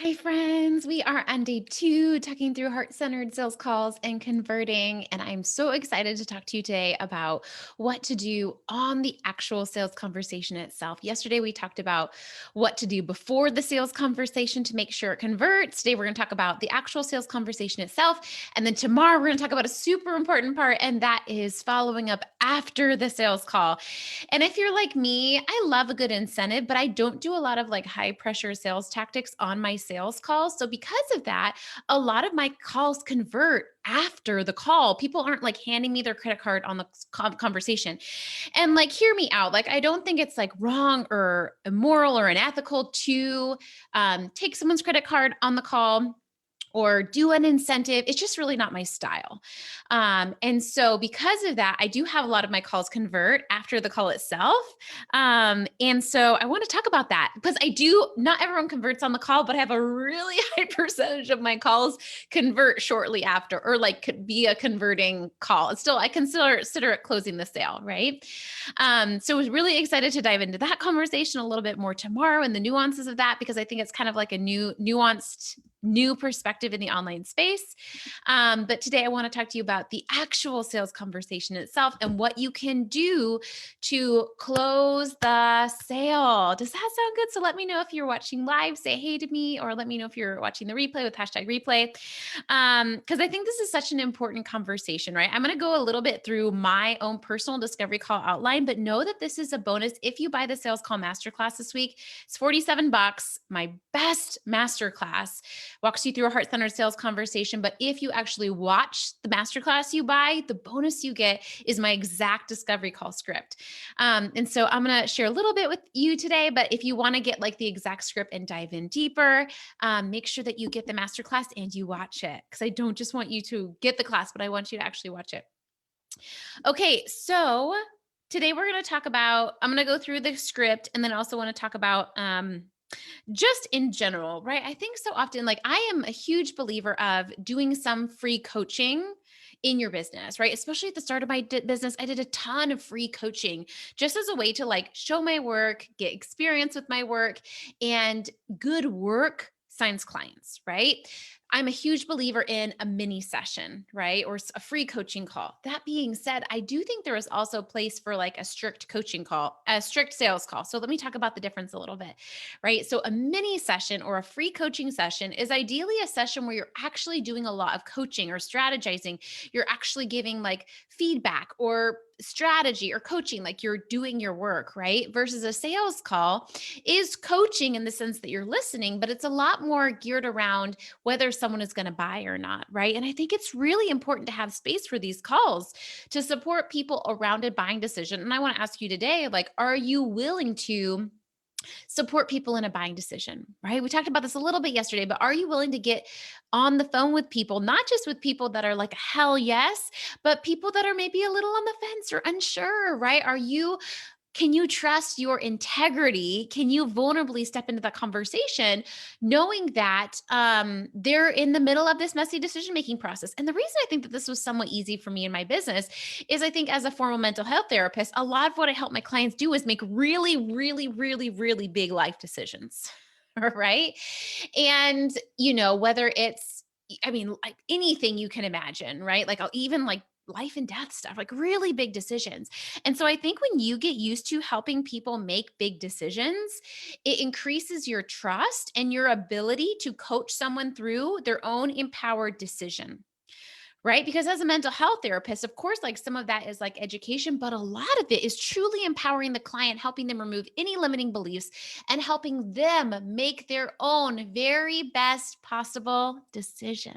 Hi, friends. We are on day 2 talking through heart-centered sales calls and converting. And I'm so excited to talk to you today about what to do on the actual sales conversation itself. Yesterday, we talked about what to do before the sales conversation to make sure it converts. Today, we're going to talk about the actual sales conversation itself. And then tomorrow, we're going to talk about a super important part, and that is following up after the sales call. And if you're like me, I love a good incentive, but I don't do a lot of like high pressure sales tactics on my sales calls. So because of that, a lot of my calls convert after the call. People aren't like handing me their credit card on the conversation. And like, hear me out. Like, I don't think it's like wrong or immoral or unethical to take someone's credit card on the call or do an incentive. It's just really not my style. And so, because of that, I do have a lot of my calls convert after the call itself. And so, I want to talk about that because not everyone converts on the call, but I have a really high percentage of my calls convert shortly after, or like could be a converting call. It's still, I consider it closing the sale, right? So, I was really excited to dive into that conversation a little bit more tomorrow and the nuances of that because I think it's kind of like a nuanced new perspective in the online space. But today I want to talk to you about the actual sales conversation itself and what you can do to close the sale. Does that sound good? So let me know if you're watching live, say hey to me, or let me know if you're watching the replay with hashtag replay. Because I think this is such an important conversation, right? I'm going to go a little bit through my own personal discovery call outline, but know that this is a bonus if you buy the sales call masterclass this week. It's $47, my best masterclass. Walks you through a heart-centered sales conversation. But if you actually watch the masterclass you buy, the bonus you get is my exact discovery call script. And so I'm going to share a little bit with you today, but if you want to get like the exact script and dive in deeper, make sure that you get the masterclass and you watch it because I don't just want you to get the class, but I want you to actually watch it. Okay, so today we're going to talk about, I'm going to go through the script and then I also want to talk about just in general, right? I think so often, like, I am a huge believer of doing some free coaching in your business, right? Especially at the start of my business, I did a ton of free coaching just as a way to like show my work, get experience with my work, and good work signs clients, right? I'm a huge believer in a mini session, right? Or a free coaching call. That being said, I do think there is also a place for like a strict coaching call, a strict sales call. So let me talk about the difference a little bit, right? So a mini session or a free coaching session is ideally a session where you're actually doing a lot of coaching or strategizing. You're actually giving like feedback or strategy or coaching, like you're doing your work, right? Versus a sales call is coaching in the sense that you're listening, but it's a lot more geared around whether someone is going to buy or not, right? And I think it's really important to have space for these calls to support people around a buying decision. And I want to ask you today, like, are you willing to support people in a buying decision, right? We talked about this a little bit yesterday, but are you willing to get on the phone with people, not just with people that are like, hell yes, but people that are maybe a little on the fence or unsure, right? Can you trust your integrity? Can you vulnerably step into that conversation knowing that they're in the middle of this messy decision making process? And the reason I think that this was somewhat easy for me in my business is I think as a formal mental health therapist, a lot of what I help my clients do is make really, really, really, really big life decisions. Right. And, whether it's, I mean, like anything you can imagine, right? Like, I'll even like life and death stuff, like really big decisions. And so I think when you get used to helping people make big decisions, it increases your trust and your ability to coach someone through their own empowered decision. Right. Because as a mental health therapist, of course, like some of that is like education, but a lot of it is truly empowering the client, helping them remove any limiting beliefs and helping them make their own very best possible decision.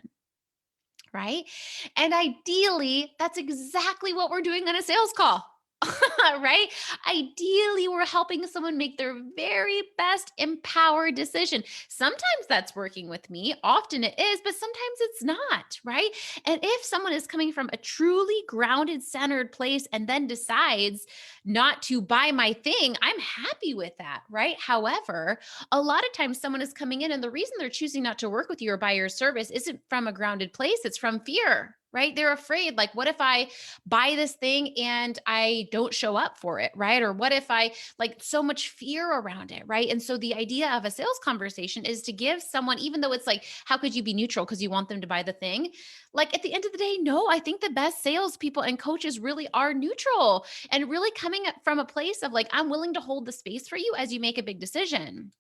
Right. And ideally, that's exactly what we're doing on a sales call. Right? Ideally, we're helping someone make their very best empowered decision. Sometimes that's working with me. Often it is, but sometimes it's not, right? And if someone is coming from a truly grounded, centered place and then decides not to buy my thing, I'm happy with that, right? However, a lot of times someone is coming in and the reason they're choosing not to work with you or buy your service isn't from a grounded place, it's from fear. right? They're afraid, like, what if I buy this thing and I don't show up for it, right? Or what if I, like, so much fear around it, right? And so the idea of a sales conversation is to give someone, even though it's like, how could you be neutral because you want them to buy the thing? Like, at the end of the day, no, I think the best salespeople and coaches really are neutral and really coming from a place of like, I'm willing to hold the space for you as you make a big decision.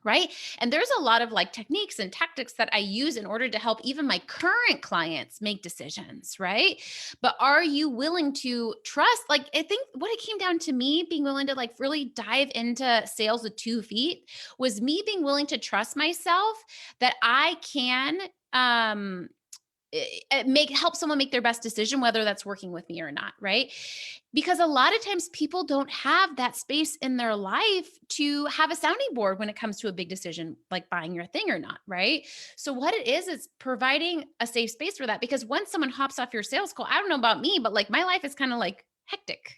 Right. And there's a lot of like techniques and tactics that I use in order to help even my current clients make decisions. Right. But are you willing to trust? Like, I think what it came down to me being willing to like really dive into sales with 2 feet was me being willing to trust myself that I can, make help someone make their best decision, whether that's working with me or not, right? Because a lot of times people don't have that space in their life to have a sounding board when it comes to a big decision like buying your thing or not, right? So what it is providing a safe space for that, because once someone hops off your sales call, I don't know about me, but like my life is kind of like hectic.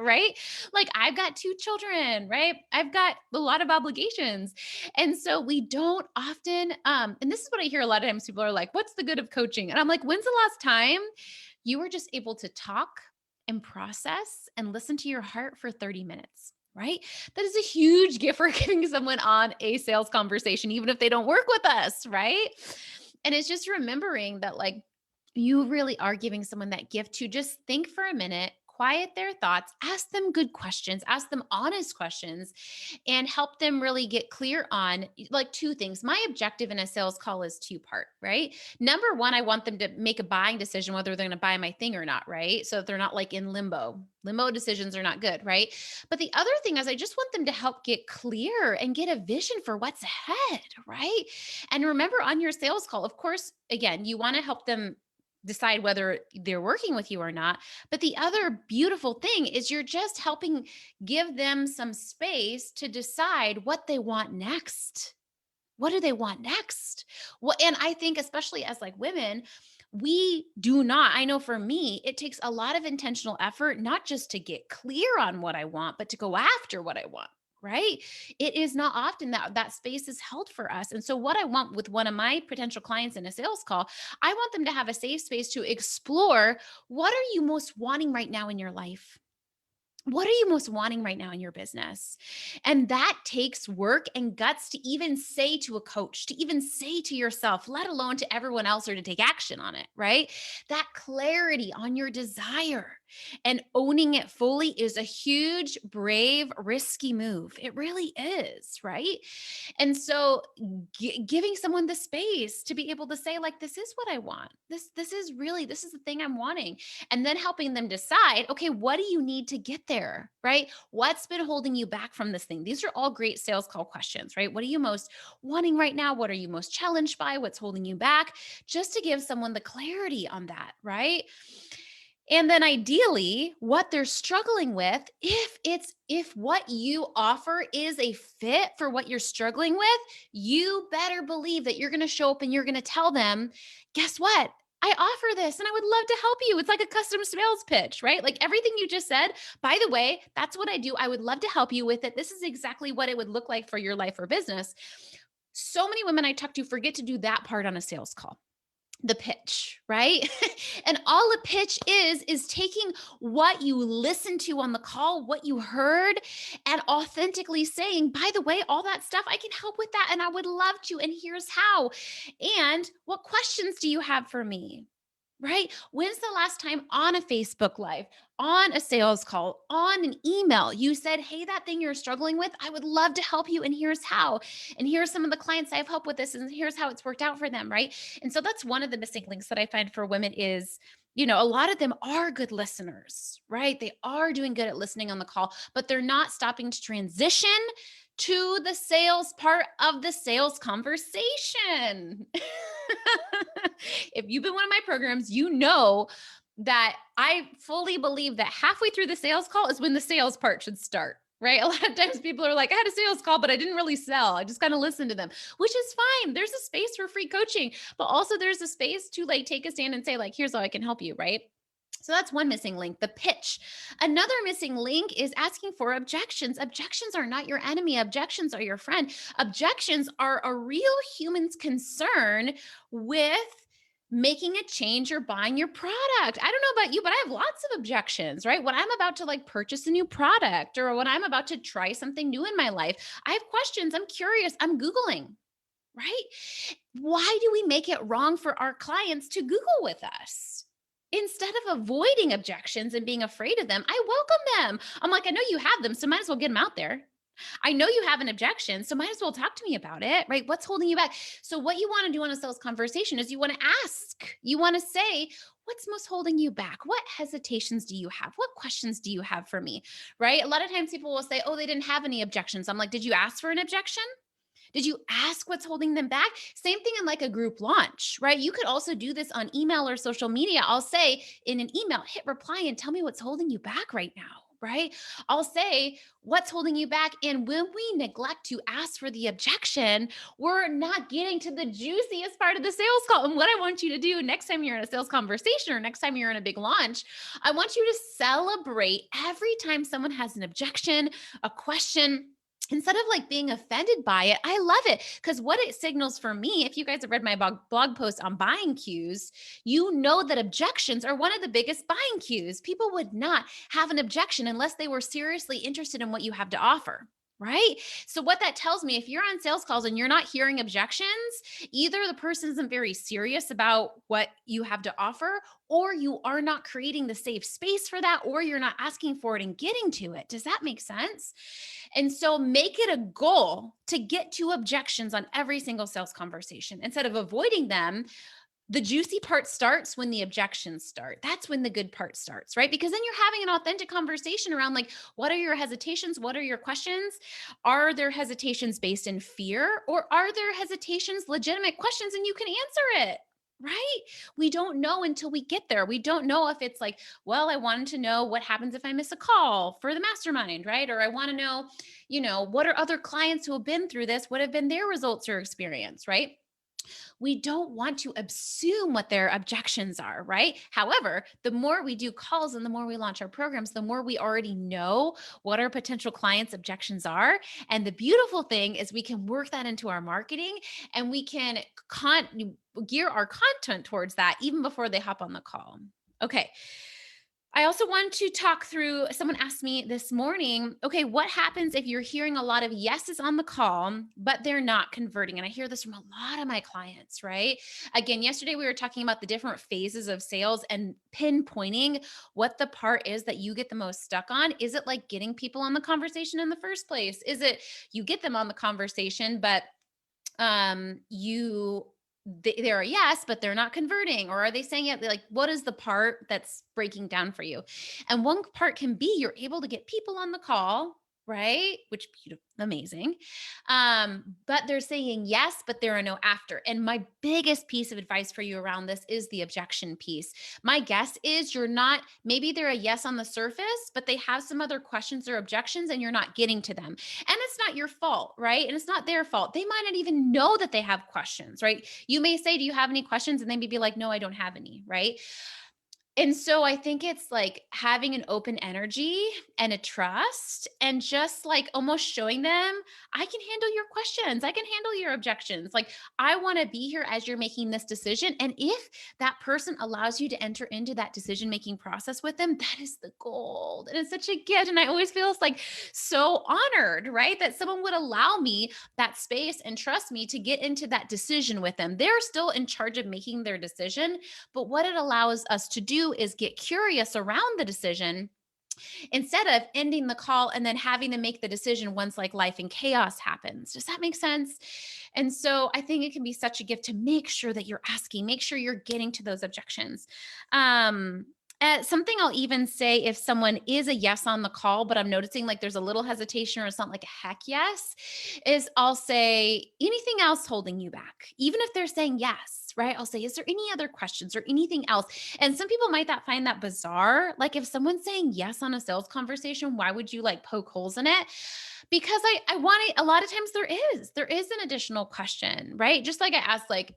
Right? Like I've got 2 children, right? I've got a lot of obligations. And so we don't often and this is what I hear a lot of times, people are like, what's the good of coaching? And I'm like, when's the last time you were just able to talk and process and listen to your heart for 30 minutes? Right? That is a huge gift for giving someone on a sales conversation, even if they don't work with us, right? And it's just remembering that, like, you really are giving someone that gift to just think for a minute, quiet their thoughts, ask them good questions, ask them honest questions, and help them really get clear on like 2 things. My objective in a sales call is 2 part, right? Number one, I want them to make a buying decision whether they're going to buy my thing or not, right? So they're not like in limbo. Limbo decisions are not good, right? But the other thing is, I just want them to help get clear and get a vision for what's ahead, right? And remember on your sales call, of course, again, you want to help them decide whether they're working with you or not. But the other beautiful thing is you're just helping give them some space to decide what they want next. What do they want next? What, and I think especially as like women, we do not, I know for me, it takes a lot of intentional effort, not just to get clear on what I want, but to go after what I want. Right. It is not often that that space is held for us. And so, what I want with one of my potential clients in a sales call, I want them to have a safe space to explore what are you most wanting right now in your life? What are you most wanting right now in your business? And that takes work and guts to even say to a coach, to even say to yourself, let alone to everyone else or to take action on it, right? That clarity on your desire and owning it fully is a huge, brave, risky move. It really is, right? And so giving someone the space to be able to say like this is what I want. This is the thing I'm wanting, and then helping them decide, okay, what do you need to get there, right? What's been holding you back from this thing? These are all great sales call questions, right? What are you most wanting right now? What are you most challenged by? What's holding you back? Just to give someone the clarity on that, right? And then ideally, what they're struggling with, if what you offer is a fit for what you're struggling with, you better believe that you're going to show up and you're going to tell them, guess what? I offer this and I would love to help you. It's like a custom sales pitch, right? Like everything you just said, by the way, that's what I do. I would love to help you with it. This is exactly what it would look like for your life or business. So many women I talk to forget to do that part on a sales call, the pitch, right? And all a pitch is taking what you listened to on the call, what you heard, and authentically saying, by the way, all that stuff, I can help with that. And I would love to. And here's how. And what questions do you have for me? Right? When's the last time on a Facebook Live, on a sales call, on an email, you said, hey, that thing you're struggling with, I would love to help you. And here's how. And here's some of the clients I've helped with this. And here's how it's worked out for them. Right. And so that's one of the missing links that I find for women is, a lot of them are good listeners, right? They are doing good at listening on the call, but they're not stopping to transition to the sales part of the sales conversation. If you've been one of my programs, you know that I fully believe that halfway through the sales call is when the sales part should start. Right. A lot of times people are like, I had a sales call, but I didn't really sell. I just kind of listened to them, which is fine. There's a space for free coaching, but also there's a space to like take a stand and say, like, here's how I can help you. Right. So that's one missing link, the pitch. Another missing link is asking for objections. Objections are not your enemy. Objections are your friend. Objections are a real human's concern with making a change or buying your product. I don't know about you, but I have lots of objections, right? When I'm about to like purchase a new product or when I'm about to try something new in my life, I have questions. I'm curious. I'm Googling, right? Why do we make it wrong for our clients to Google with us? Instead of avoiding objections and being afraid of them, I welcome them. I'm like, I know you have them, so might as well get them out there. I know you have an objection, so might as well talk to me about it, right? What's holding you back? So, what you want to do on a sales conversation is you want to ask, you want to say, what's most holding you back? What hesitations do you have? What questions do you have for me? Right? A lot of times people will say, oh, they didn't have any objections. I'm like, did you ask for an objection? Did you ask what's holding them back? Same thing in like a group launch, right? You could also do this on email or social media. I'll say in an email, hit reply and tell me what's holding you back right now, right? I'll say what's holding you back. And when we neglect to ask for the objection, we're not getting to the juiciest part of the sales call. And what I want you to do next time you're in a sales conversation or next time you're in a big launch, I want you to celebrate every time someone has an objection, a question, instead of like being offended by it. I love it because what it signals for me, if you guys have read my blog post on buying cues, you know that objections are one of the biggest buying cues. People would not have an objection unless they were seriously interested in what you have to offer. Right. So, what that tells me, if you're on sales calls and you're not hearing objections, either the person isn't very serious about what you have to offer, or you are not creating the safe space for that, or you're not asking for it and getting to it. Does that make sense? And so make it a goal to get to objections on every single sales conversation instead of avoiding them. The juicy part starts when the objections start. That's when the good part starts, right? Because then you're having an authentic conversation around like, what are your hesitations? What are your questions? Are there hesitations based in fear or are there hesitations, legitimate questions, and you can answer it? Right? We don't know until we get there. We don't know if it's like, well, I wanted to know what happens if I miss a call for the mastermind, right? Or I want to know, what are other clients who have been through this? What have been their results or experience, right? We don't want to assume what their objections are, right? However, the more we do calls and the more we launch our programs, the more we already know what our potential clients' objections are. And the beautiful thing is we can work that into our marketing and we can gear our content towards that even before they hop on the call. Okay. I also want to talk through, someone asked me this morning, okay, what happens if you're hearing a lot of yeses on the call, but they're not converting? And I hear this from a lot of my clients, right? Again, yesterday we were talking about the different phases of sales and pinpointing what the part is that you get the most stuck on. Is it like getting people on the conversation in the first place? Is it you get them on the conversation, but you they're a yes but they're not converting, or are they saying it like, what is the part that's breaking down for you? And one part can be you're able to get people on the call, right, which beautiful, amazing, but they're saying yes but they're a no after. And my biggest piece of advice for you around this is the objection piece. My guess is you're not, maybe they're a yes on the surface but they have some other questions or objections and you're not getting to them. And it's not your fault, right? And it's not their fault. They might not even know that they have questions, right? You may say, do you have any questions? And they may be like, no, I don't have any, right? And so I think it's like having an open energy and a trust and just like almost showing them, I can handle your questions. I can handle your objections. Like, I want to be here as you're making this decision. And if that person allows you to enter into that decision making process with them, that is the gold. And it's such a gift. And I always feel it's like so honored, right? That someone would allow me that space and trust me to get into that decision with them. They're still in charge of making their decision. But what it allows us to do is get curious around the decision instead of ending the call and then having to make the decision once like life and chaos happens. Does that make sense? And so I think it can be such a gift to make sure that you're asking, make sure you're getting to those objections. Something I'll even say if someone is a yes on the call, but I'm noticing like there's a little hesitation or it's not like a heck yes, is I'll say, anything else holding you back? Even if they're saying yes, right? I'll say, is there any other questions or anything else? And some people might not find that bizarre. Like if someone's saying yes on a sales conversation, why would you like poke holes in it? Because I want it, a lot of times there is an additional question, right? Just like I asked, like,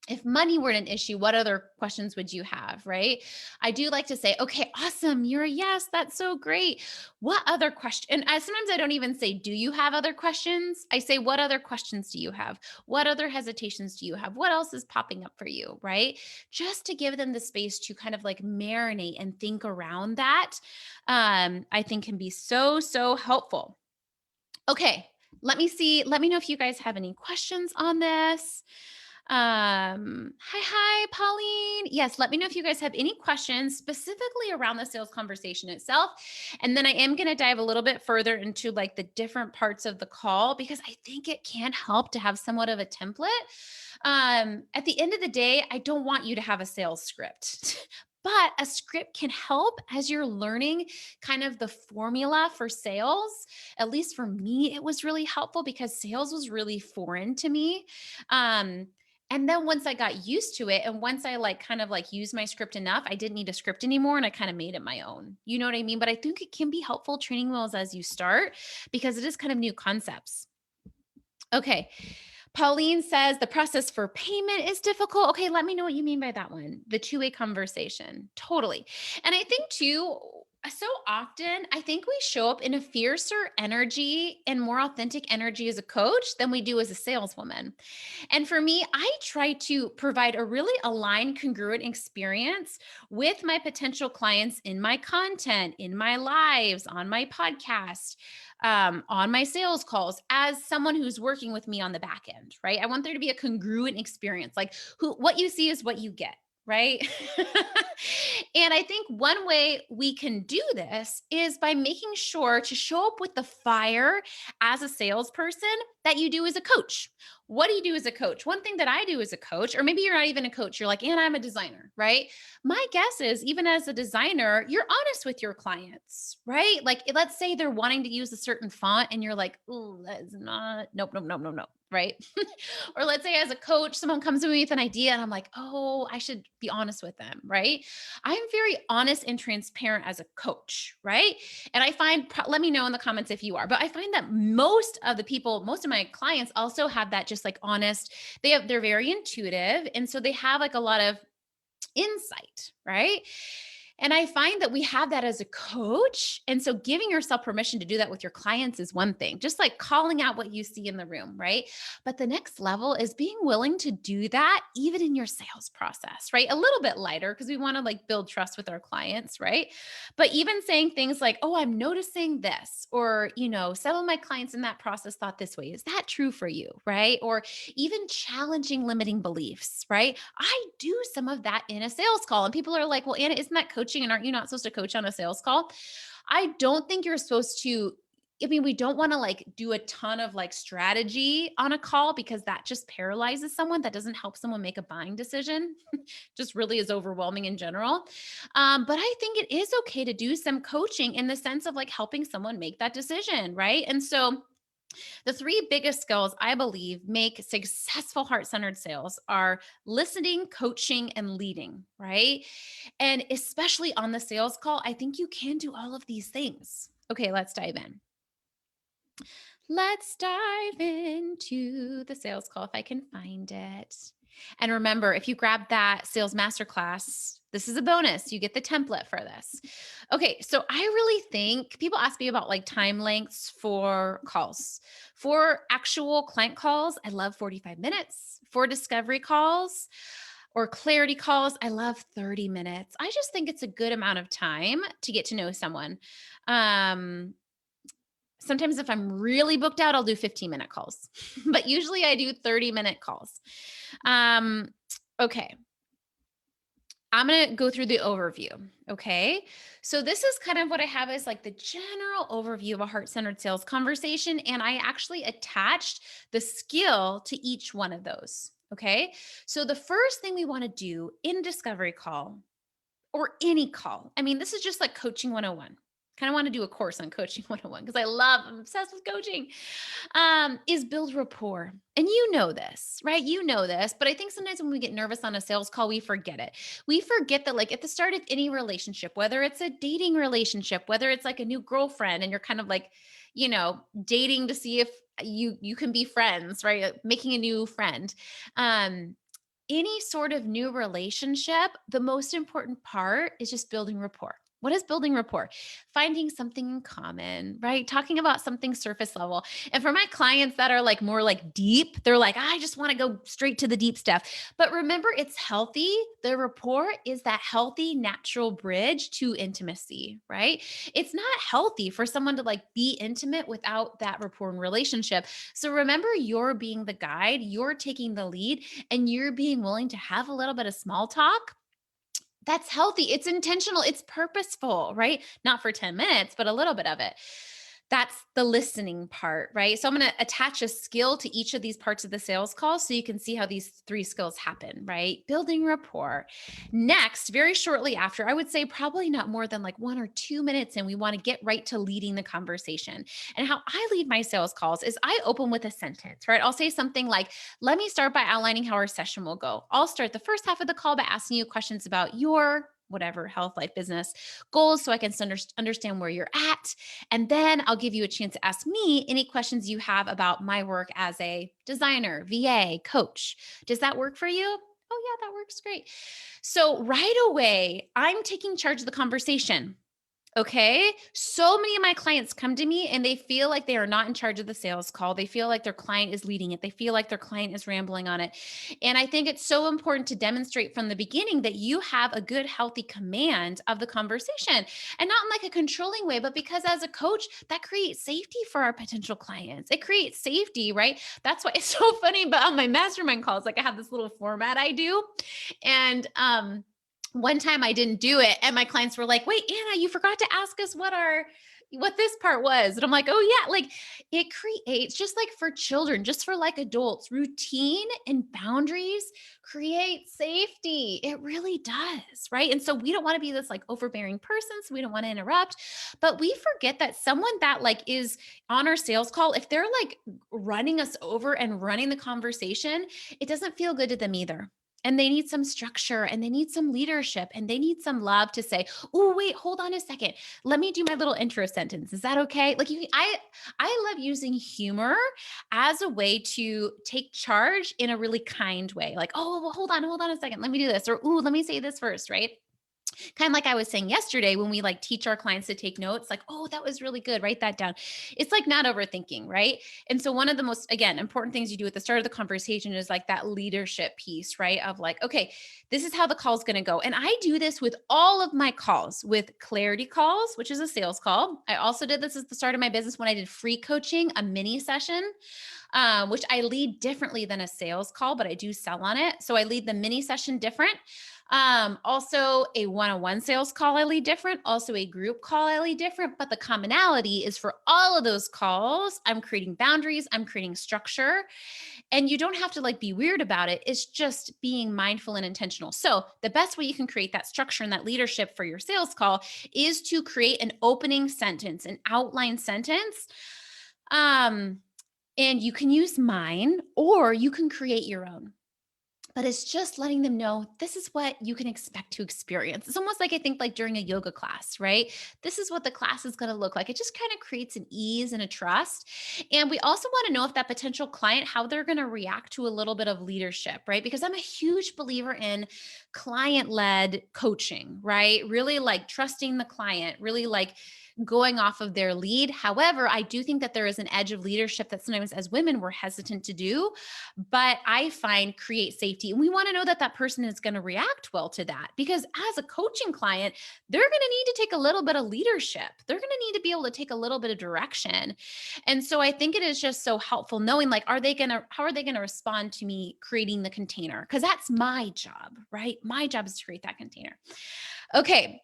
If money weren't an issue, what other questions would you have, right? I do like to say, okay, awesome, you're a yes, that's so great. What other question? And sometimes I don't even say, do you have other questions? I say, what other questions do you have? What other hesitations do you have? What else is popping up for you, right? Just to give them the space to kind of like marinate and think around that, I think can be so, so helpful. Okay, let me see. Let me know if you guys have any questions on this. Hi, Pauline. Yes, let me know if you guys have any questions specifically around the sales conversation itself. And then I am going to dive a little bit further into like the different parts of the call because I think it can help to have somewhat of a template. At the end of the day, I don't want you to have a sales script. But a script can help as you're learning kind of the formula for sales. At least for me, it was really helpful because sales was really foreign to me. Um, and then once I got used to it and once I like kind of like used my script enough, I didn't need a script anymore and I kind of made it my own. You know what I mean? But I think it can be helpful training wheels as you start because it is kind of new concepts. Okay. Pauline says the process for payment is difficult. Okay, let me know what you mean by that one. The two-way conversation. Totally. And I think too, so often I think we show up in a fiercer energy and more authentic energy as a coach than we do as a saleswoman. And for me, I try to provide a really aligned, congruent experience with my potential clients in my content, in my lives, on my podcast, on my sales calls, as someone who's working with me on the back end, right? I want there to be a congruent experience. Like what you see is what you get. Right. And I think one way we can do this is by making sure to show up with the fire as a salesperson that you do as a coach. What do you do as a coach? One thing that I do as a coach, or maybe you're not even a coach, you're like, and I'm a designer, right? My guess is, even as a designer, you're honest with your clients, right? Like, let's say they're wanting to use a certain font and you're like, oh, that is not, nope, nope, nope, nope, nope, right? Or let's say as a coach, someone comes to me with an idea and I'm like, oh, I should be honest with them, right? I'm very honest and transparent as a coach, right? And I find, let me know in the comments if you are, but I find that most of the people, most of my clients also have that just like honest, they're very intuitive. And so they have like a lot of insight, right? And I find that we have that as a coach. And so giving yourself permission to do that with your clients is one thing, just like calling out what you see in the room, right? But the next level is being willing to do that even in your sales process, right? A little bit lighter because we want to like build trust with our clients, right? But even saying things like, oh, I'm noticing this, or, some of my clients in that process thought this way. Is that true for you, right? Or even challenging limiting beliefs, right? I do some of that in a sales call. And people are like, well, Anna, isn't that coaching? And aren't you not supposed to coach on a sales call? I don't think you're supposed to. I mean, we don't want to like do a ton of like strategy on a call because that just paralyzes someone. That doesn't help someone make a buying decision. Just really is overwhelming in general. But I think it is okay to do some coaching in the sense of like helping someone make that decision, right? And so the three biggest skills I believe make successful heart centered sales are listening, coaching, and leading, right? And especially on the sales call, I think you can do all of these things. Okay, let's dive in. Let's dive into the sales call if I can find it. And remember, if you grab that sales masterclass, this is a bonus. You get the template for this. Okay, so I really think people ask me about like time lengths for calls. For actual client calls, I love 45 minutes. For discovery calls or clarity calls, I love 30 minutes. I just think it's a good amount of time to get to know someone. Um, Sometimes if I'm really booked out, I'll do 15-minute calls, but usually I do 30-minute calls. Um, okay. I'm going to go through the overview. Okay. So this is kind of what I have is like the general overview of a heart-centered sales conversation. And I actually attached the skill to each one of those. Okay. So the first thing we want to do in a discovery call or any call, I mean, this is just like coaching 101. Kind of want to do a course on coaching 101 because I'm obsessed with coaching, is build rapport. And you know this, right? You know this, but I think sometimes when we get nervous on a sales call, we forget it. We forget that like at the start of any relationship, whether it's a dating relationship, whether it's like a new girlfriend and you're kind of like, dating to see if you can be friends, right? Making a new friend. Um, any sort of new relationship, the most important part is just building rapport. What is building rapport? Finding something in common, right? Talking about something surface level. And for my clients that are like more like deep, they're like, I just want to go straight to the deep stuff. But remember, it's healthy. The rapport is that healthy, natural bridge to intimacy, right? It's not healthy for someone to like be intimate without that rapport and relationship. So remember, you're being the guide, you're taking the lead, and you're being willing to have a little bit of small talk. That's healthy. It's intentional. It's purposeful, right? Not for 10 minutes, but a little bit of it. That's the listening part, right? So I'm going to attach a skill to each of these parts of the sales call so you can see how these three skills happen, right? Building rapport. Next, very shortly after, I would say probably not more than like 1 or 2 minutes, and we want to get right to leading the conversation. And how I lead my sales calls is I open with a sentence, right? I'll say something like, let me start by outlining how our session will go. I'll start the first half of the call by asking you questions about your whatever health, life, business goals so I can understand where you're at. And then I'll give you a chance to ask me any questions you have about my work as a designer, VA, coach. Does that work for you? Oh, yeah, that works great. So right away, I'm taking charge of the conversation. Okay. So many of my clients come to me and they feel like they are not in charge of the sales call. They feel like their client is leading it. They feel like their client is rambling on it. And I think it's so important to demonstrate from the beginning that you have a good, healthy command of the conversation, and not in like a controlling way, but because as a coach, that creates safety for our potential clients. It creates safety, right? That's why it's so funny. But on my mastermind calls, like I have this little format I do. And, one time I didn't do it and my clients were like, "Wait, Anna, you forgot to ask us what this part was." And I'm like, "Oh yeah, like it creates just like for children, just for like adults, routine and boundaries create safety. It really does, right? And so we don't want to be this like overbearing person, so we don't want to interrupt, but we forget that someone that like is on our sales call, if they're like running us over and running the conversation, it doesn't feel good to them either, and they need some structure and they need some leadership and they need some love to say, "Oh, wait, hold on a second. Let me do my little intro sentence. Is that okay?" Like I love using humor as a way to take charge in a really kind way. Like, "Oh, well, hold on a second. Let me do this." Or, "Ooh, let me say this first," right? Kind of like I was saying yesterday when we like teach our clients to take notes, like, "Oh, that was really good. Write that down." It's like not overthinking, right? And so one of the most, again, important things you do at the start of the conversation is like that leadership piece, right? Of like, okay, this is how the call's going to go. And I do this with all of my calls, with clarity calls, which is a sales call. I also did this at the start of my business when I did free coaching, a mini session, which I lead differently than a sales call, but I do sell on it. So I lead the mini session different. Also a one-on-one sales call, I lead different. Also a group call, I lead different. But the commonality is for all of those calls, I'm creating boundaries, I'm creating structure, and you don't have to like be weird about it. It's just being mindful and intentional. So the best way you can create that structure and that leadership for your sales call is to create an opening sentence, an outline sentence. Um, and you can use mine or you can create your own, but it's just letting them know this is what you can expect to experience. It's almost like I think like during a yoga class, right? This is what the class is going to look like. It just kind of creates an ease and a trust. And we also want to know if that potential client, how they're going to react to a little bit of leadership, right? Because I'm a huge believer in client led coaching, right? Really like trusting the client, really like going off of their lead. However, I do think that there is an edge of leadership that sometimes as women we're hesitant to do, but I find create safety. And we want to know that that person is going to react well to that, because as a coaching client, they're going to need to take a little bit of leadership. They're going to need to be able to take a little bit of direction. And so I think it is just so helpful knowing like, how are they going to respond to me creating the container? Because that's my job, right? My job is to create that container. Okay.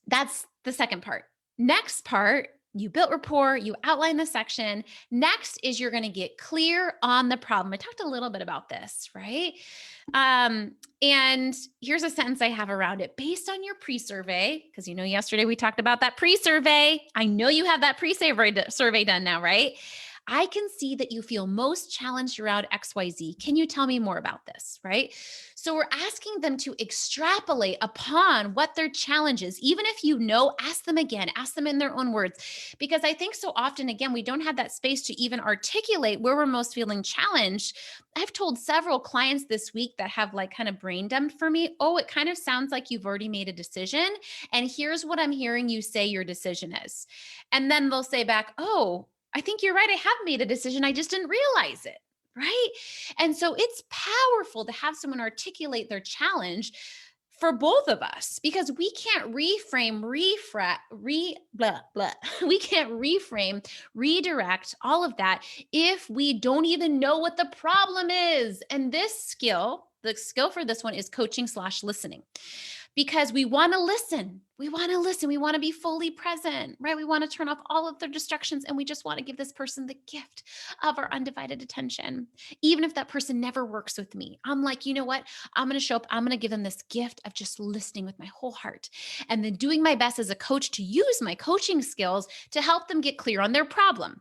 That's the second part. Next part, you built rapport, you outline the section. Next is you're going to get clear on the problem. I talked a little bit about this, right? And here's a sentence I have around it. Based on your pre-survey, because yesterday we talked about that pre-survey. I know you have that pre-survey done now, right? I can see that you feel most challenged around XYZ. Can you tell me more about this? Right? So we're asking them to extrapolate upon what their challenge is. Even if you know, ask them again, ask them in their own words. Because I think so often, again, we don't have that space to even articulate where we're most feeling challenged. I've told several clients this week that have like kind of brain dumped for me. Oh, it kind of sounds like you've already made a decision. And here's what I'm hearing you say your decision is. And then they'll say back, oh, I think you're right. I have made a decision. I just didn't realize it. Right. And so it's powerful to have someone articulate their challenge for both of us because we can't blah, blah. We can't reframe, redirect all of that if we don't even know what the problem is. And this skill, the skill for this one is coaching/listening because we want to listen. We want to listen. We want to be fully present, right? We want to turn off all of their distractions and we just want to give this person the gift of our undivided attention. Even if that person never works with me, I'm like, you know what? I'm going to show up. I'm going to give them this gift of just listening with my whole heart and then doing my best as a coach to use my coaching skills to help them get clear on their problem.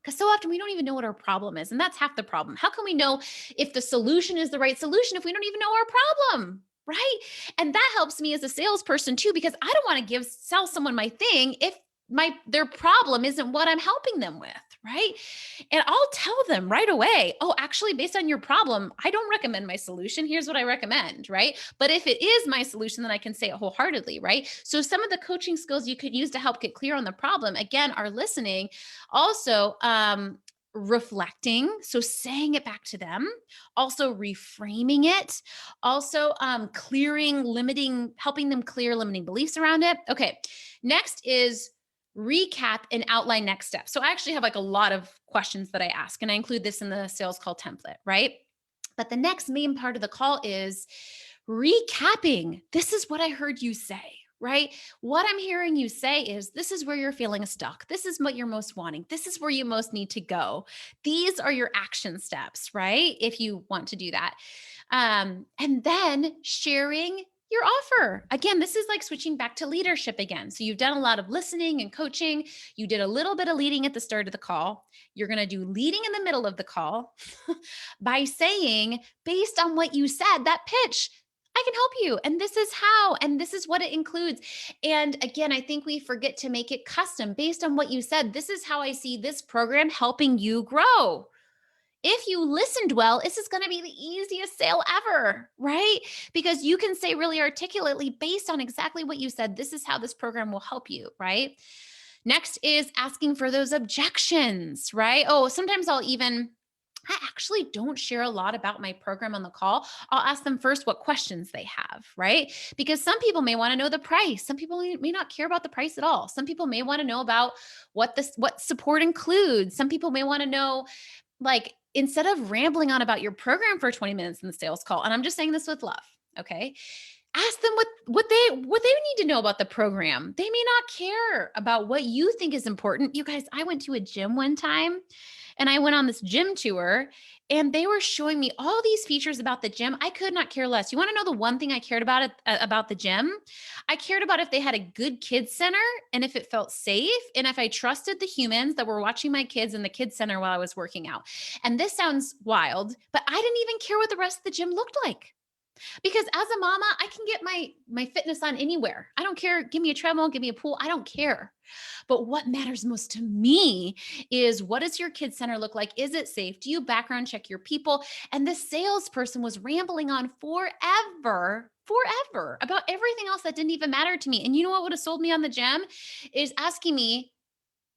Because so often we don't even know what our problem is. And that's half the problem. How can we know if the solution is the right solution if we don't even know our problem? Right. And that helps me as a salesperson too, because I don't want to sell someone my thing if their problem isn't what I'm helping them with. Right. And I'll tell them right away, oh, actually, based on your problem, I don't recommend my solution. Here's what I recommend. Right. But if it is my solution, then I can say it wholeheartedly. Right. So some of the coaching skills you could use to help get clear on the problem, again, are listening. Also, reflecting, so saying it back to them, also reframing it, also helping them clear limiting beliefs around it. Okay, next is recap and outline next steps. So I actually have like a lot of questions that I ask, and I include this in the sales call template, right? But the next main part of the call is recapping. This is what I heard you say, right? What I'm hearing you say is this is where you're feeling stuck. This is what you're most wanting. This is where you most need to go. These are your action steps, right? If you want to do that. And then sharing your offer. Again, this is like switching back to leadership again. So you've done a lot of listening and coaching. You did a little bit of leading at the start of the call. You're going to do leading in the middle of the call by saying, based on what you said, that pitch, I can help you. And this is how, and this is what it includes. And again, I think we forget to make it custom based on what you said. This is how I see this program helping you grow. If you listened well, this is going to be the easiest sale ever, right? Because you can say really articulately based on exactly what you said, this is how this program will help you, right? Next is asking for those objections, right? Oh, sometimes I actually don't share a lot about my program on the call. I'll ask them first what questions they have, right? Because some people may want to know the price. Some people may not care about the price at all. Some people may want to know about what support includes. Some people may want to know, like, instead of rambling on about your program for 20 minutes in the sales call, and I'm just saying this with love, okay? Ask them what they need to know about the program. They may not care about what you think is important. You guys, I went to a gym one time and I went on this gym tour and they were showing me all these features about the gym. I could not care less. You want to know the one thing I cared about the gym? I cared about if they had a good kids center and if it felt safe and if I trusted the humans that were watching my kids in the kids center while I was working out. And this sounds wild, but I didn't even care what the rest of the gym looked like. Because as a mama, I can get my fitness on anywhere. I don't care. Give me a treadmill, give me a pool. I don't care. But what matters most to me is, what does your kids center look like? Is it safe? Do you background check your people? And this salesperson was rambling on forever about everything else that didn't even matter to me. And you know what would have sold me on the gym is asking me,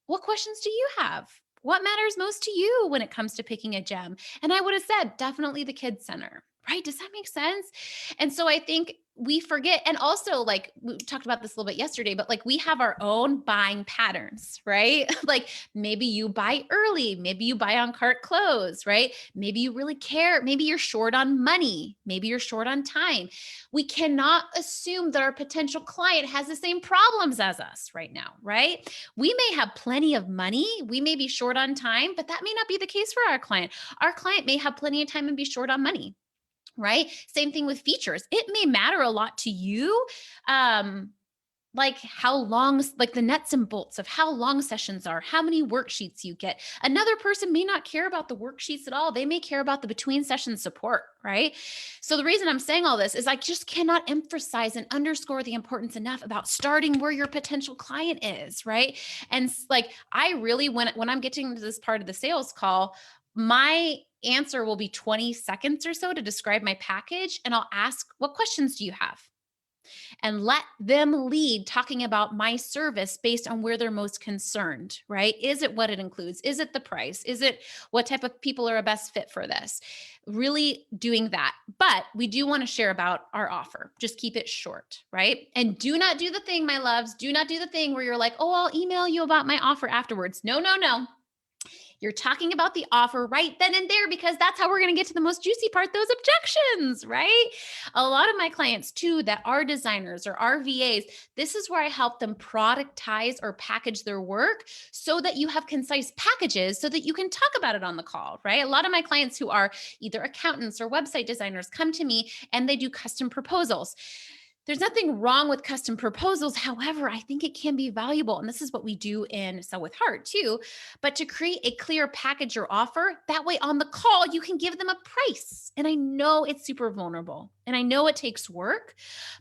what questions do you have? What matters most to you when it comes to picking a gem? And I would have said, definitely the kids center. Right? Does that make sense? And so I think we forget, and also, like, we talked about this a little bit yesterday, but like we have our own buying patterns, right? Like maybe you buy early, maybe you buy on cart close, right? Maybe you really care. Maybe you're short on money. Maybe you're short on time. We cannot assume that our potential client has the same problems as us right now, right? We may have plenty of money. We may be short on time, but that may not be the case for our client. Our client may have plenty of time and be short on money. Right? Same thing with features. It may matter a lot to you. like how long, like the nuts and bolts of how long sessions are, how many worksheets you get. Another person may not care about the worksheets at all. They may care about the between session support, right? So the reason I'm saying all this is I just cannot emphasize and underscore the importance enough about starting where your potential client is, right? And like I really when I'm getting to this part of the sales call, my answer will be 20 seconds or so to describe my package and I'll ask, "What questions do you have?" and let them lead talking about my service based on where they're most concerned, right? Is it what it includes? Is it the price? Is it what type of people are a best fit for this? Really doing that. But we do want to share about our offer. Just keep it short, right? And do not do the thing, my loves. Do not do the thing where you're like, oh, I'll email you about my offer afterwards. No, no, no. You're talking about the offer right then and there because that's how we're going to get to the most juicy part, those objections, right? A lot of my clients, too, that are designers or are VAs, this is where I help them productize or package their work so that you have concise packages so that you can talk about it on the call, right? A lot of my clients who are either accountants or website designers come to me and they do custom proposals. There's nothing wrong with custom proposals. However, I think it can be valuable. And this is what we do in Sell with Heart too. But to create a clear package or offer, that way on the call, you can give them a price. And I know it's super vulnerable and I know it takes work,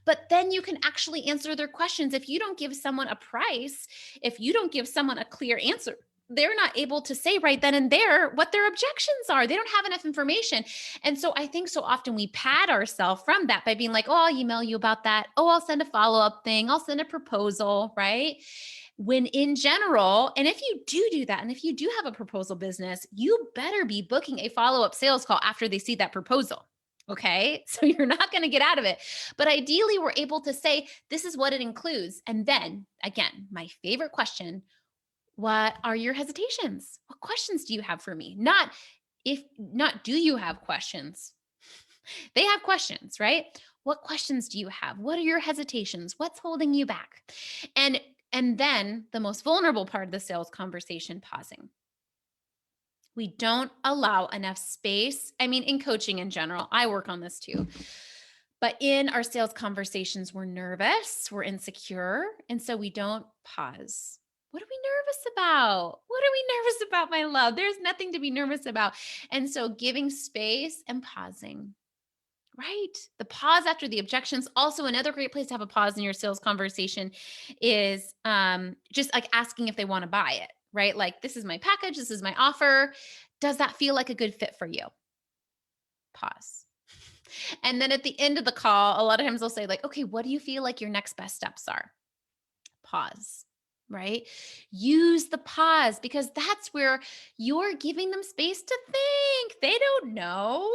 but then you can actually answer their questions. If you don't give someone a price, if you don't give someone a clear answer, they're not able to say right then and there what their objections are. They don't have enough information. And so I think so often we pad ourselves from that by being like, oh, I'll email you about that. Oh, I'll send a follow up thing. I'll send a proposal, right? When in general, and if you do that, and if you do have a proposal business, you better be booking a follow up sales call after they see that proposal. Okay. So you're not going to get out of it. But ideally, we're able to say, this is what it includes. And then again, my favorite question: what are your hesitations? What questions do you have for me? Not do you have questions? They have questions, right? What questions do you have? What are your hesitations? What's holding you back? And and then the most vulnerable part of the sales conversation, pausing. We don't allow enough space. I mean, in coaching in general, I work on this too. But in our sales conversations, we're nervous, we're insecure, and so we don't pause. What are we nervous about? What are we nervous about, my love? There's nothing to be nervous about. And so giving space and pausing, right? The pause after the objections. Also, another great place to have a pause in your sales conversation is just like asking if they want to buy it, right? Like, this is my package, this is my offer. Does that feel like a good fit for you? Pause. And then at the end of the call, a lot of times they'll say, like, okay, what do you feel like your next best steps are? Pause, right? Use the pause because that's where you're giving them space to think. They don't know.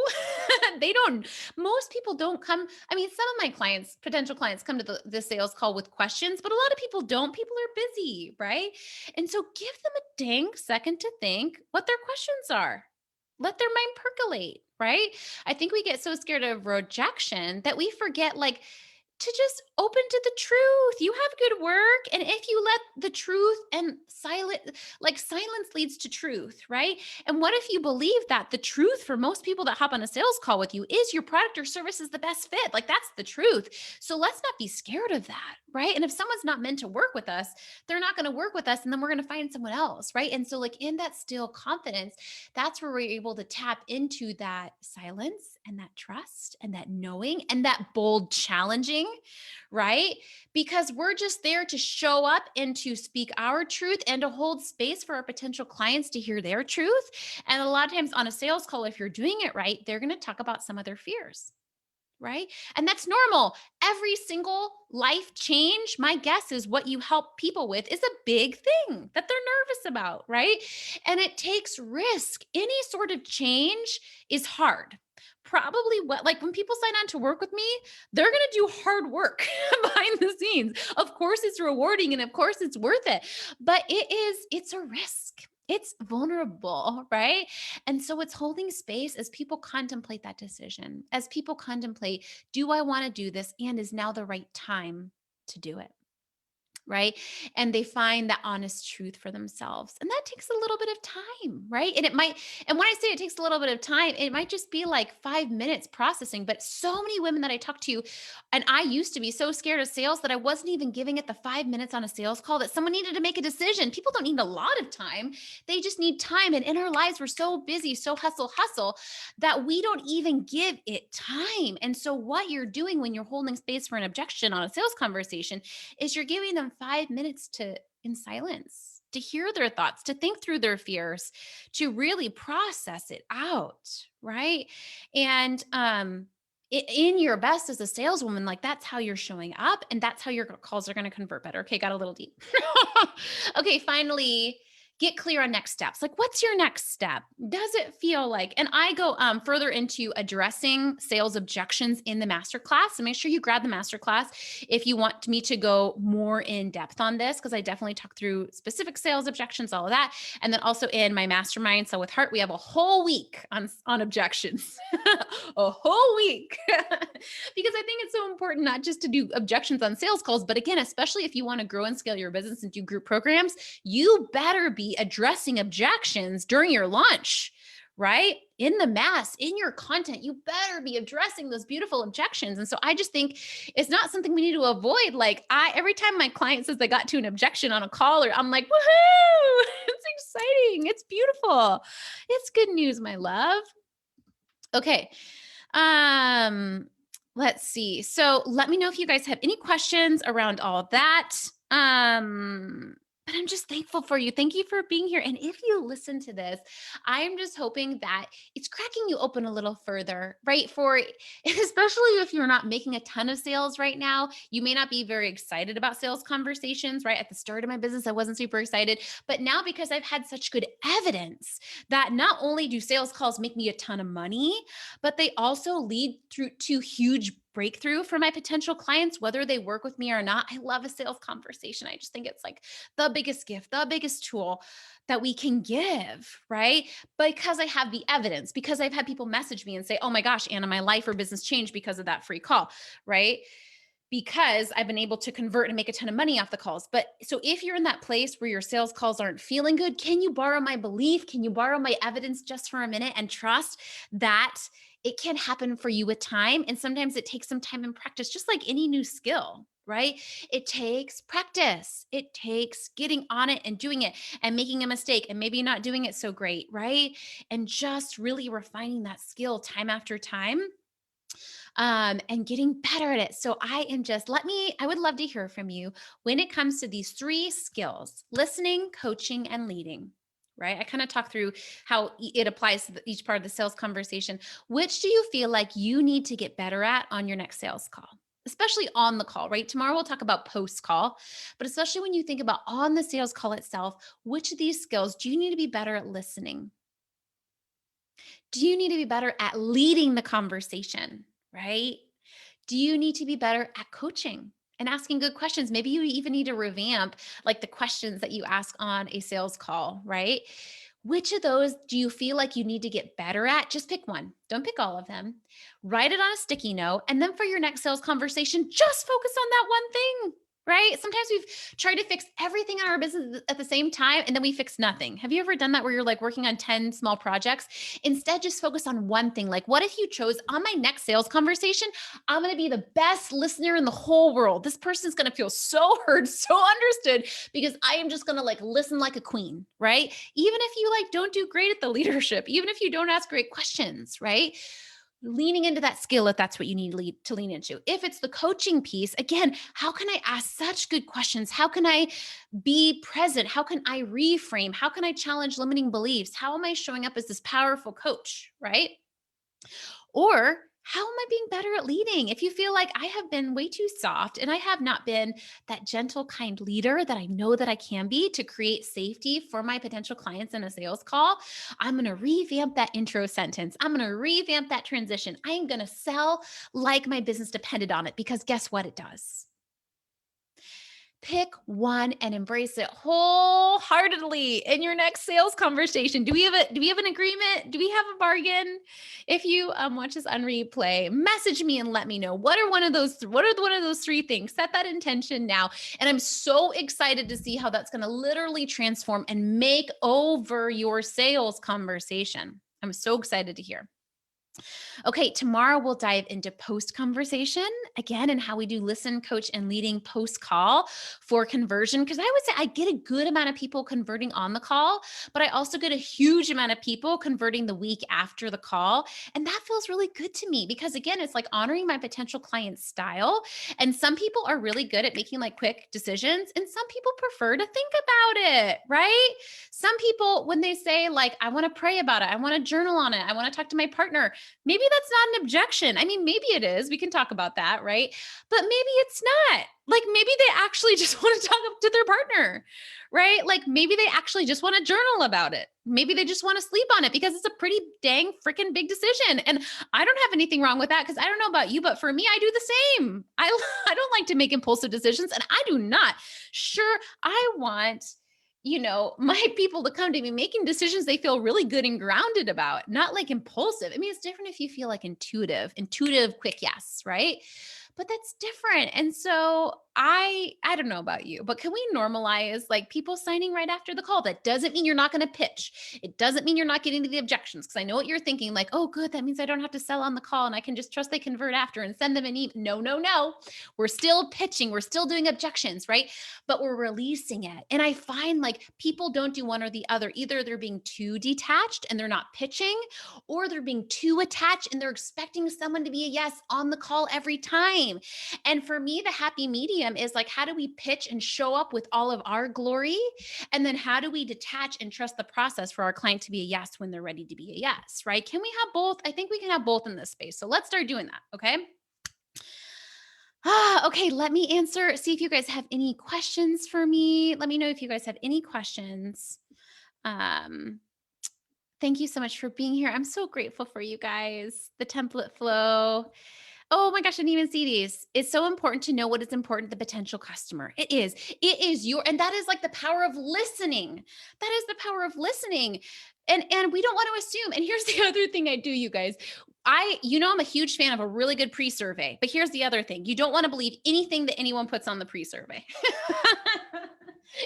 They don't, most people don't come. I mean, some of my clients, potential clients, come to the sales call with questions, but a lot of people don't. People are busy, right? And so give them a dang second to think what their questions are. Let their mind percolate, right? I think we get so scared of rejection that we forget, like, to just open to the truth. You have good work. And if you let the truth and silence leads to truth, right? And what if you believe that the truth for most people that hop on a sales call with you is your product or service is the best fit? Like, that's the truth. So let's not be scared of that, right? And if someone's not meant to work with us, they're not going to work with us. And then we're going to find someone else, right? And so, like, in that still confidence, that's where we're able to tap into that silence and that trust and that knowing and that bold challenging, right? Because we're just there to show up and to speak our truth and to hold space for our potential clients to hear their truth. And a lot of times on a sales call, if you're doing it right, they're going to talk about some of their fears. Right. And that's normal. Every single life change, my guess is what you help people with is a big thing that they're nervous about. Right. And it takes risk. Any sort of change is hard. Probably what, like when people sign on to work with me, they're going to do hard work behind the scenes. Of course, it's rewarding and of course, it's worth it. But it's a risk. It's vulnerable, right? And so it's holding space as people contemplate that decision, as people contemplate, do I want to do this? And is now the right time to do it? right? And they find that honest truth for themselves. And that takes a little bit of time, right? And when I say it takes a little bit of time, it might just be like 5 minutes processing. But so many women that I talk to, and I used to be so scared of sales that I wasn't even giving it the 5 minutes on a sales call that someone needed to make a decision. People don't need a lot of time, they just need time. And in our lives, we're so busy, so hustle, that we don't even give it time. And so, what you're doing when you're holding space for an objection on a sales conversation is you're giving them 5 minutes to in silence, to hear their thoughts, to think through their fears, to really process it out, right? And in your best as a saleswoman, like that's how you're showing up and that's how your calls are going to convert better. Okay, got a little deep. Okay, finally, get clear on next steps. Like, what's your next step? Does it feel like, and I go further into addressing sales objections in the masterclass. So make sure you grab the masterclass if you want me to go more in depth on this, because I definitely talk through specific sales objections, all of that. And then also in my mastermind, So with Heart, we have a whole week on objections, a whole week, because I think it's so important not just to do objections on sales calls, but again, especially if you want to grow and scale your business and do group programs, you better be addressing objections during your launch, right? In the mass, in your content, you better be addressing those beautiful objections. And so I just think it's not something we need to avoid. Like every time my client says they got to an objection on a call, or I'm like, woohoo, it's exciting. It's beautiful. It's good news, my love. Okay. Um, let's see. So let me know if you guys have any questions around all that. But I'm just thankful for you. Thank you for being here. And if you listen to this, I'm just hoping that it's cracking you open a little further, right? For especially if you're not making a ton of sales right now, you may not be very excited about sales conversations, right? At the start of my business, I wasn't super excited. But now, because I've had such good evidence that not only do sales calls make me a ton of money, but they also lead through to huge breakthrough for my potential clients, whether they work with me or not. I love a sales conversation. I just think it's like the biggest gift, the biggest tool that we can give, right? Because I have the evidence, because I've had people message me and say, oh my gosh, Anna, my life or business changed because of that free call, right? Because I've been able to convert and make a ton of money off the calls. But so if you're in that place where your sales calls aren't feeling good, can you borrow my belief? Can you borrow my evidence just for a minute and trust that it can happen for you with time? And sometimes it takes some time and practice, just like any new skill, right? It takes practice. It takes getting on it and doing it and making a mistake and maybe not doing it so great, right? And just really refining that skill time after time, and getting better at it. So I would love to hear from you when it comes to these three skills: listening, coaching, and leading. Right. I kind of talk through how it applies to each part of the sales conversation. Which do you feel like you need to get better at on your next sales call? Especially on the call, right? Tomorrow we'll talk about post call, but especially when you think about on the sales call itself, which of these skills do you need to be better at listening? Do you need to be better at leading the conversation, right? Do you need to be better at coaching and asking good questions? Maybe you even need to revamp like the questions that you ask on a sales call, right? Which of those do you feel like you need to get better at? Just pick one. Don't pick all of them. Write it on a sticky note. And then for your next sales conversation, just focus on that one thing, right? Sometimes we've tried to fix everything in our business at the same time and then we fix nothing. Have you ever done that where you're like working on 10 small projects? Instead, just focus on one thing. Like, what if you chose on my next sales conversation, I'm going to be the best listener in the whole world. This person's going to feel so heard, so understood because I am just going to like listen like a queen, right? Even if you like don't do great at the leadership, even if you don't ask great questions, right? Leaning into that skill if that's what you need to lean into. If it's the coaching piece, again, how can I ask such good questions? How can I be present? How can I reframe? How can I challenge limiting beliefs? How am I showing up as this powerful coach, right? Or how am I being better at leading? If you feel like I have been way too soft and I have not been that gentle, kind leader that I know that I can be to create safety for my potential clients in a sales call, I'm going to revamp that intro sentence. I'm going to revamp that transition. I am going to sell like my business depended on it because guess what it does? Pick one and embrace it wholeheartedly in your next sales conversation. Do we have an agreement? Do we have a bargain? If you watch this on replay, message me and let me know what are those three things. Set that intention now. And I'm so excited to see how that's going to literally transform and make over your sales conversation. I'm so excited to hear. Okay, tomorrow we'll dive into post conversation again and how we do listen, coach, and leading post call for conversion. Because I would say I get a good amount of people converting on the call, but I also get a huge amount of people converting the week after the call. And that feels really good to me because, again, it's like honoring my potential client style. And some people are really good at making like quick decisions, and some people prefer to think about it, right? Some people, when they say, like, I want to pray about it, I want to journal on it, I want to talk to my partner, maybe that's not an objection. I mean, maybe it is. We can talk about that, right? But maybe it's not. Like maybe they actually just want to talk to their partner, right? Like maybe they actually just want to journal about it. Maybe they just want to sleep on it because it's a pretty dang freaking big decision. And I don't have anything wrong with that because I don't know about you, but for me, I do the same. I don't like to make impulsive decisions, and I do not. Sure, I want my people to come to me making decisions they feel really good and grounded about, not like impulsive. I mean, it's different if you feel like intuitive, quick yes, right? But that's different. And so I don't know about you, but can we normalize like people signing right after the call? That doesn't mean you're not going to pitch. It doesn't mean you're not getting to the objections. Cause I know what you're thinking, like, oh, good. That means I don't have to sell on the call and I can just trust they convert after and send them an email. No, no, no. We're still pitching. We're still doing objections, right? But we're releasing it. And I find like people don't do one or the other. Either they're being too detached and they're not pitching, or they're being too attached and they're expecting someone to be a yes on the call every time. And for me, the happy medium is like, how do we pitch and show up with all of our glory? And then how do we detach and trust the process for our client to be a yes when they're ready to be a yes, right? Can we have both? I think we can have both in this space. So let's start doing that. Okay. Okay, let me answer. See if you guys have any questions for me. Let me know if you guys have any questions. Um, Thank you so much for being here. I'm so grateful for you guys. The template flow. Oh my gosh, I didn't even see these. It's so important to know what is important to the potential customer. It is. It is your, and that is like the power of listening. That is the power of listening. And we don't want to assume. And here's the other thing I do, you guys. I'm a huge fan of a really good pre-survey, but here's the other thing. You don't want to believe anything that anyone puts on the pre-survey.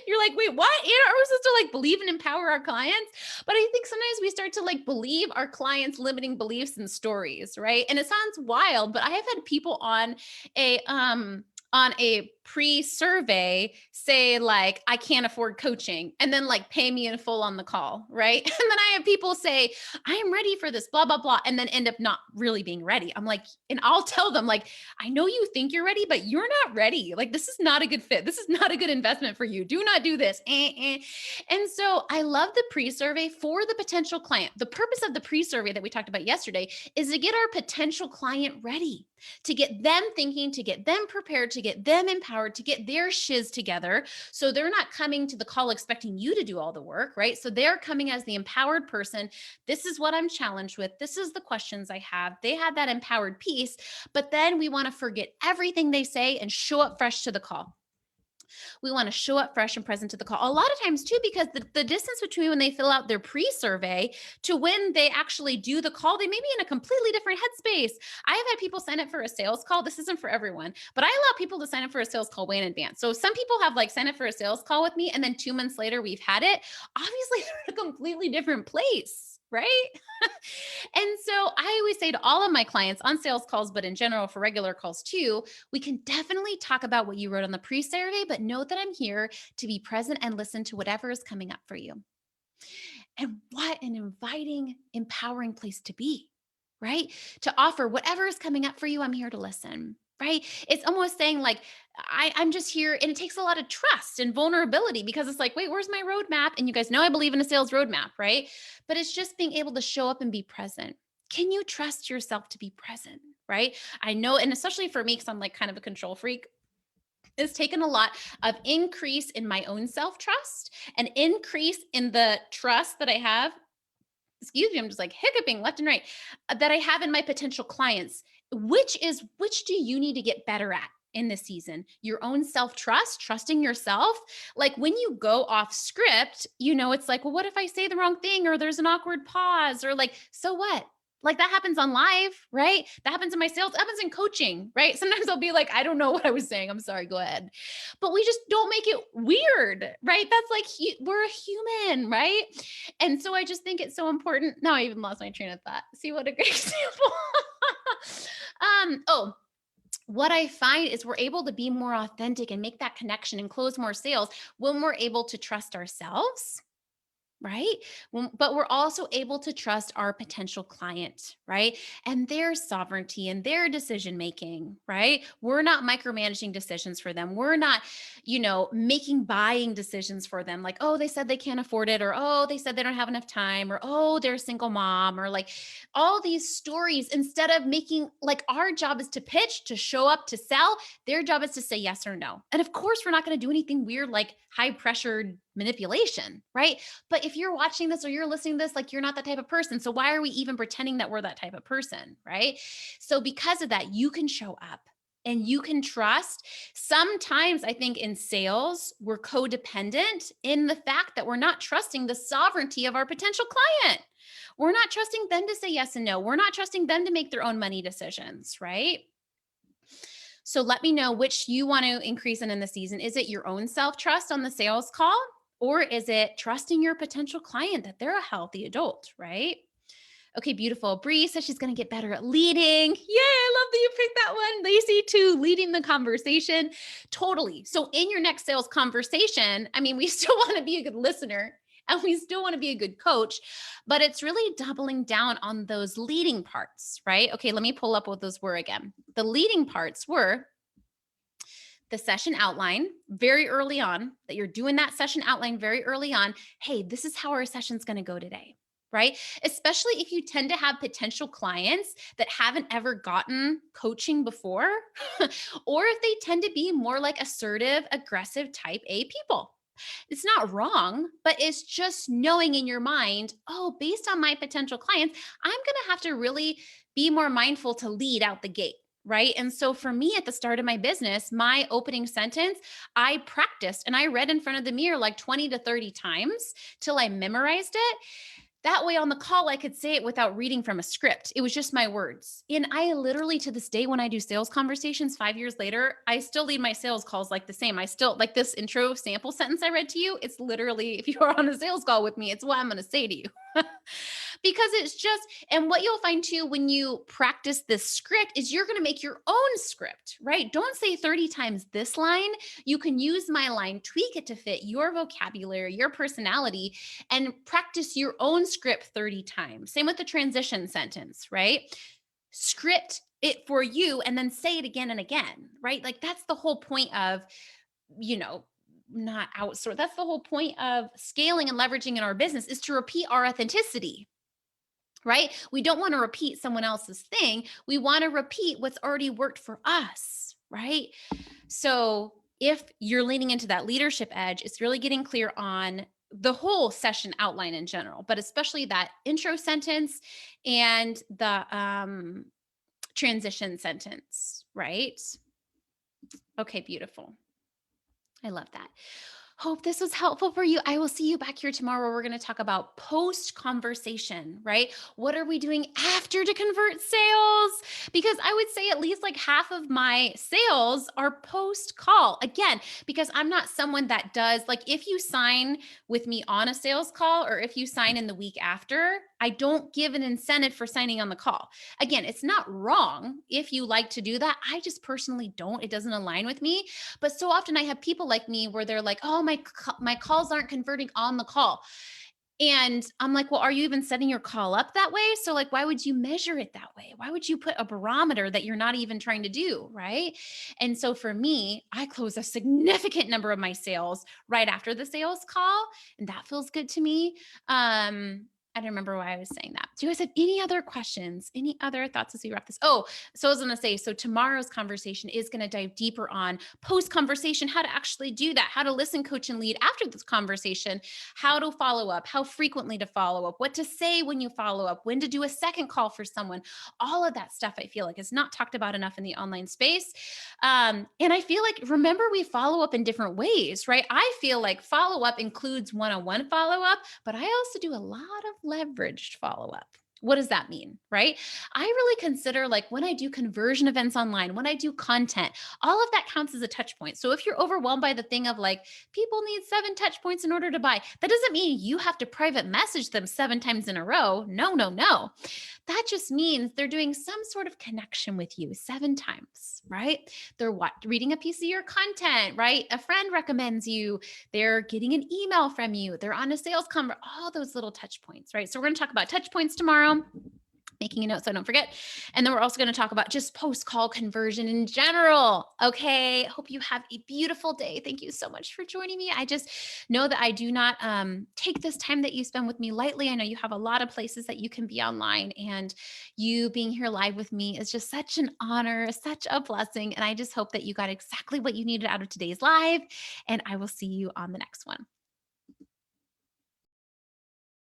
You're like, wait, what? Are we supposed to like believe and empower our clients? But I think sometimes we start to like believe our clients' limiting beliefs and stories, right? And it sounds wild, but I have had people on a pre-survey say like, I can't afford coaching, and then like pay me in full on the call, right? And then I have people say, I am ready for this, blah, blah, blah, and then end up not really being ready. I'm like, and I'll tell them like, I know you think you're ready, but you're not ready. Like, this is not a good fit. This is not a good investment for you. Do not do this. And so I love the pre-survey for the potential client. The purpose of the pre-survey that we talked about yesterday is to get our potential client ready, to get them thinking, to get them prepared, to get them empowered, to get their shiz together. So they're not coming to the call expecting you to do all the work, right? So they're coming as the empowered person. This is what I'm challenged with. This is the questions I have. They have that empowered piece, but then we want to forget everything they say and show up fresh to the call. We want to show up fresh and present to the call. A lot of times too, because the distance between when they fill out their pre-survey to when they actually do the call, they may be in a completely different headspace. I have had people sign up for a sales call. This isn't for everyone, but I allow people to sign up for a sales call way in advance. So some people have like signed up for a sales call with me, and then 2 months later we've had it. Obviously, they're in a completely different place, right? And so I always say to all of my clients on sales calls, but in general for regular calls too, we can definitely talk about what you wrote on the pre-survey, but know that I'm here to be present and listen to whatever is coming up for you. And what an inviting, empowering place to be, right? To offer whatever is coming up for you, I'm here to listen. Right. It's almost saying like, I'm just here. And it takes a lot of trust and vulnerability because it's like, wait, where's my roadmap? And you guys know I believe in a sales roadmap, right? But it's just being able to show up and be present. Can you trust yourself to be present? Right. I know. And especially for me, because I'm like kind of a control freak, it's taken a lot of increase in my own self-trust, an increase in the trust that I have. Excuse me, I'm just like hiccuping left and right, that I have in my potential clients. Which do you need to get better at? in this season? Your own self-trust, trusting yourself. Like when you go off script, it's like, well, what if I say the wrong thing or there's an awkward pause or like, so what? Like that happens on live, right? That happens in my sales, that happens in coaching, right? Sometimes I'll be like, I don't know what I was saying. I'm sorry, go ahead. But we just don't make it weird, right? That's like, we're a human, right? And so I just think it's so important. Now I even lost my train of thought. See what a great example. Oh, what I find is we're able to be more authentic and make that connection and close more sales when we're able to trust ourselves, right? But we're also able to trust our potential client, right? And their sovereignty and their decision making, right? We're not micromanaging decisions for them. We're not, making buying decisions for them. Like, oh, they said they can't afford it, or oh, they said they don't have enough time, or oh, they're a single mom, or like all these stories. Instead of making like our job is to pitch, to show up, to sell, their job is to say yes or no. And of course, we're not going to do anything weird like high pressured manipulation, right? But if you're watching this or you're listening to this, like you're not that type of person. So why are we even pretending that we're that type of person, right? So because of that, you can show up and you can trust. Sometimes I think in sales, we're codependent in the fact that we're not trusting the sovereignty of our potential client. We're not trusting them to say yes and no. We're not trusting them to make their own money decisions, right? So let me know which you want to increase in the season. Is it your own self trust on the sales call? Or is it trusting your potential client that they're a healthy adult, right? Okay, beautiful. Bree says she's going to get better at leading. Yay, I love that you picked that one. Lacey, too, leading the conversation. Totally. So, in your next sales conversation, I mean, we still want to be a good listener and we still want to be a good coach, but it's really doubling down on those leading parts, right? Okay, let me pull up what those were again. The leading parts were the session outline very early on, that you're doing that session outline very early on. Hey, this is how our session's going to go today, right? Especially if you tend to have potential clients that haven't ever gotten coaching before, or if they tend to be more like assertive, aggressive type A people. It's not wrong, but it's just knowing in your mind, oh, based on my potential clients, I'm going to have to really be more mindful to lead out the gate. Right. And so for me at the start of my business, my opening sentence, I practiced and I read in front of the mirror like 20 to 30 times till I memorized it. That way on the call, I could say it without reading from a script. It was just my words. And I literally, to this day, when I do sales conversations 5 years later, I still lead my sales calls like the same. I still like this intro sample sentence I read to you. It's literally, if you are on a sales call with me, it's what I'm going to say to you. Because it's just, and what you'll find too when you practice this script is you're going to make your own script, right? Don't say 30 times this line. You can use my line, tweak it to fit your vocabulary, your personality, and practice your own script 30 times. Same with the transition sentence, right? Script it for you and then say it again and again, right? Like that's the whole point of, you know, not outsource. That's the whole point of scaling and leveraging in our business is to repeat our authenticity, right? We don't want to repeat someone else's thing. We want to repeat what's already worked for us, right? So if you're leaning into that leadership edge, it's really getting clear on the whole session outline in general, but especially that intro sentence and the transition sentence, right? Okay, beautiful. I love that. Hope this was helpful for you. I will see you back here tomorrow where we're going to talk about post conversation, right? What are we doing after to convert sales? Because I would say at least like half of my sales are post call. Again, because I'm not someone that does like if you sign with me on a sales call or if you sign in the week after, I don't give an incentive for signing on the call. Again, it's not wrong if you like to do that. I just personally don't. It doesn't align with me. But so often I have people like me where they're like, "Oh, my calls aren't converting on the call." And I'm like, "Well, are you even setting your call up that way? So like why would you measure it that way? Why would you put a barometer that you're not even trying to do, right?" And so for me, I close a significant number of my sales right after the sales call, and that feels good to me. I don't remember why I was saying that. Do you guys have any other questions? Any other thoughts as we wrap this? Oh, so I was going to say, so tomorrow's conversation is going to dive deeper on post conversation, how to actually do that, how to listen, coach, and lead after this conversation, how to follow up, how frequently to follow up, what to say when you follow up, when to do a second call for someone. All of that stuff I feel like is not talked about enough in the online space. And I feel like, remember, we follow up in different ways, right? I feel like follow up includes one on one follow up, but I also do a lot of leveraged follow up. What does that mean? Right? I really consider, like, when I do conversion events online, when I do content, all of that counts as a touch point. So if you're overwhelmed by the thing of like, people need 7 touch points in order to buy, that doesn't mean you have to private message them 7 times in a row. No, no, no. That just means they're doing some sort of connection with you 7 times, right? They're reading a piece of your content, right? A friend recommends you, they're getting an email from you, they're on a sales conver, all those little touch points, right? So we're going to talk about touch points tomorrow, making a note so I don't forget. And then we're also going to talk about just post call conversion in general. Okay. Hope you have a beautiful day. Thank you so much for joining me. I just know that I do not take this time that you spend with me lightly. I know you have a lot of places that you can be online, and you being here live with me is just such an honor, such a blessing. And I just hope that you got exactly what you needed out of today's live. And I will see you on the next one.